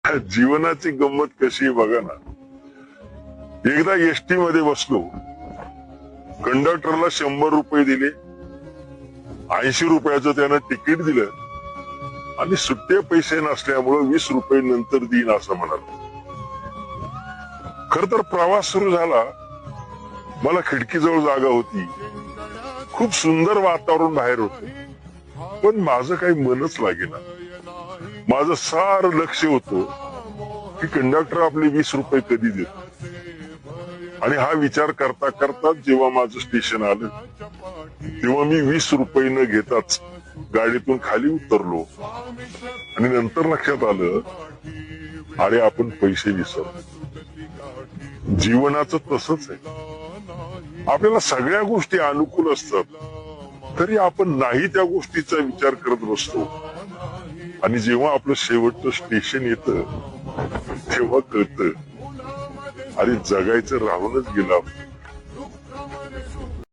जीवनाची गंमत कशी आहे बघा ना. एकदा एसटी मध्ये बसलो, कंडक्टरला 100 रुपये दिले, 80 रुपयाचं त्यानं तिकीट दिलं आणि सुट्टे पैसे नसल्यामुळे 20 रुपये नंतर देईन असं म्हणाल. खर तर प्रवास सुरू झाला. मला खिडकीजवळ जागा होती, खूप सुंदर वातावरण बाहेर होत, पण माझं काही मनच लागेना. माझं सार लक्ष होतं की कंडक्टर आपले 20 रुपये कधी देतो. आणि हा विचार करता करता जेव्हा माझं स्टेशन आलं, तेव्हा मी 20 रुपये न घेताच गाडीतून खाली उतरलो. आणि नंतर लक्षात आलं, अरे आपण पैसे विसरलो. जीवनाचं तसंच आहे. आपल्याला सगळ्या गोष्टी अनुकूल असतात, तरी आपण नाही त्या गोष्टीचा विचार करत बसतो. आणि जेव्हा आपलं शेवटचं स्टेशन येतं, तेव्हा कळतं, अरे जगायचं राहूनच गेलं.